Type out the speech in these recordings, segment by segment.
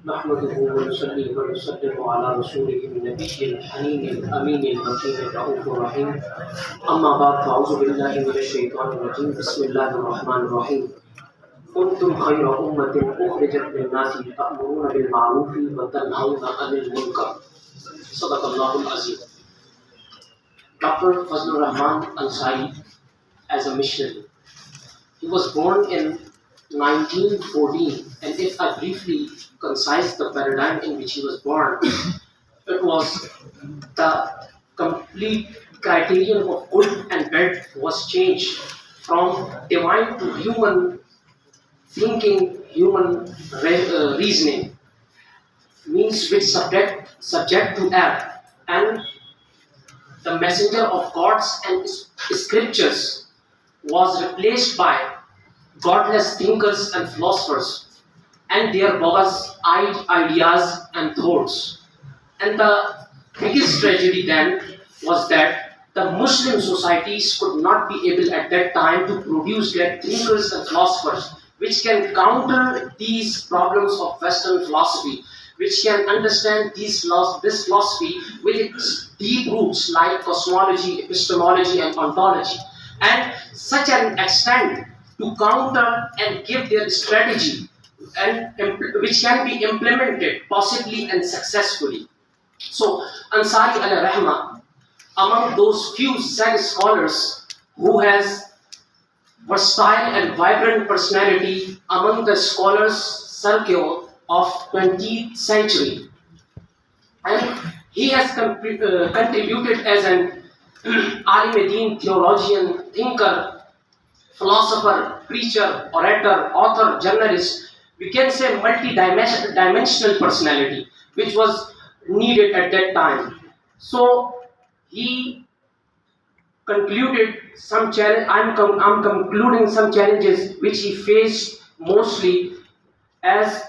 نحمده ونصلي ونسلم على رسوله النبي الحنين الأمين المكين الرؤوف الرحيم. أما بعد فأعوذ بالله من الشيطان الرجيم. بسم الله الرحمن الرحيم. كنتم خير أمة أخرجت للناس تأمرون بالمعروف وتنهون عن المنكر. صدق الله العظيم. Dr. Fazl Rehman Al Ansari as a missionary. He was born in 1914, and if I briefly concise the paradigm in which he was born, it was the complete criterion of good and bad was changed from divine to human thinking, human reasoning, means which subject to error, and the messenger of God's and scriptures was replaced by godless thinkers and philosophers and their bogus ideas and thoughts. And the biggest tragedy then was that the Muslim societies could not be able at that time to produce their thinkers and philosophers which can counter these problems of Western philosophy, which can understand this philosophy with its deep roots like cosmology, epistemology, and ontology, and such an extent to counter and give their strategy and which can be implemented possibly and successfully. So Ansari Al Rahma, among those few said scholars who has versatile and vibrant personality among the scholars circle of 20th century, and he has contributed as an alim-e-deen, theologian, thinker, philosopher, preacher, orator, author, journalist. We can say multi-dimensional personality which was needed at that time. So he concluded some challenge. I'm concluding some challenges which he faced mostly as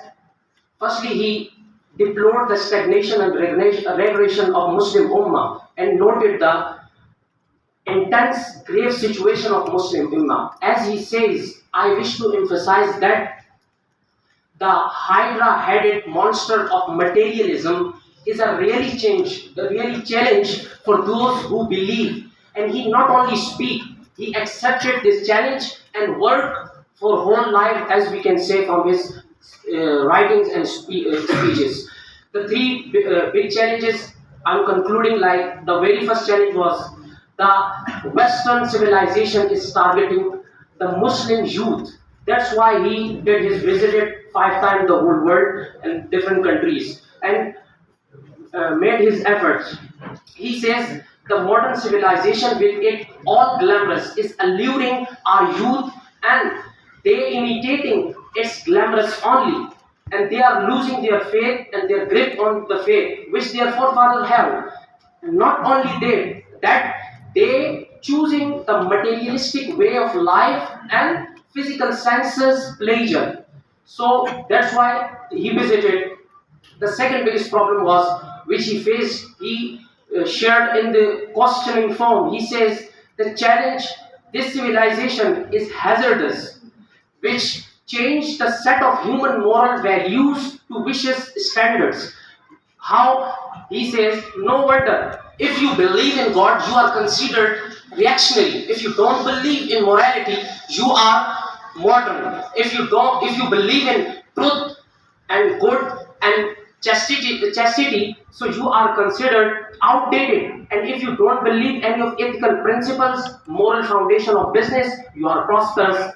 firstly he deplored the stagnation and regression of Muslim Ummah and noted the intense, grave situation of Muslim Ummah. As he says, I wish to emphasize that the hydra-headed monster of materialism is a really challenge for those who believe. And he not only speak, he accepted this challenge and worked for whole life, as we can say from his writings and speeches. The three big challenges I'm concluding like the very first challenge was the Western civilization is targeting the Muslim youth. That's why he did his visited 5 times the whole world and different countries and made his efforts. He says the modern civilization with it all glamorous is alluring our youth and they imitating its glamorous only, and they are losing their faith and their grip on the faith which their forefathers have. Not only that they choosing the materialistic way of life and physical senses pleasure. So that's why he visited. The second biggest problem was which he faced, he shared in the questioning form. He says the challenge, this civilization is hazardous, which changed the set of human moral values to vicious standards. How? He says, no wonder if you believe in God, you are considered reactionary. If you don't believe in morality, you are modern. If you believe in truth and good and chastity, so you are considered outdated. And if you don't believe any of ethical principles, moral foundation of business, you are prosperous.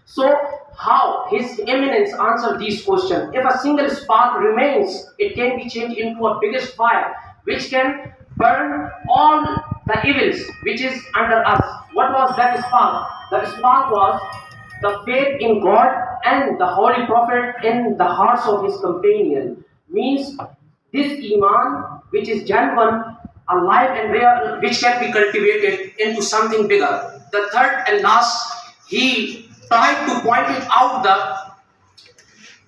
So how His Eminence answered these questions? If a single spark remains, it can be changed into a biggest fire, which can burn all the evils which is under us. What was that spark? The spark was the faith in God and the Holy Prophet in the hearts of his companion. Means this Iman, which is genuine, alive and real, which can be cultivated into something bigger. The third and last, he tried to point it out the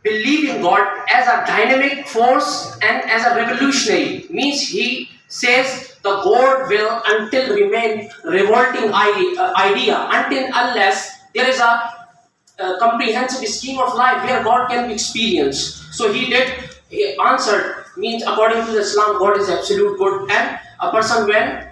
believe in God as a dynamic force and as a revolutionary. Means he says the God will until remain revolting idea until unless there is a comprehensive scheme of life where God can be experienced. So he answered, means according to Islam, God is absolute good, and a person when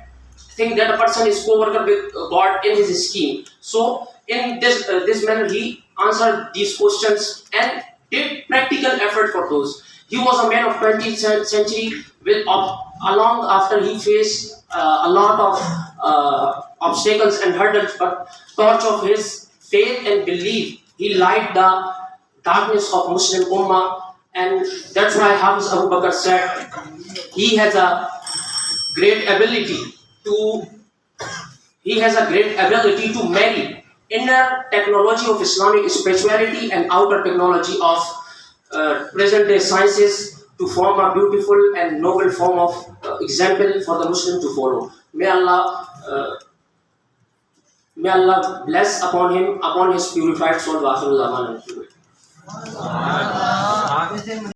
think that a person is co-worker with God in his scheme. So in this manner he answered these questions and did practical effort for those. He was a man of 20th century with along after he faced a lot of obstacles and hurdles, but torch of his faith and belief, he light the darkness of Muslim Ummah, and that's why Hafiz Abu Bakr said he has a great ability to marry inner technology of Islamic spirituality and outer technology of present day sciences to form a beautiful and noble form of example for the Muslim to follow. May Allah bless upon him, upon his purified soul.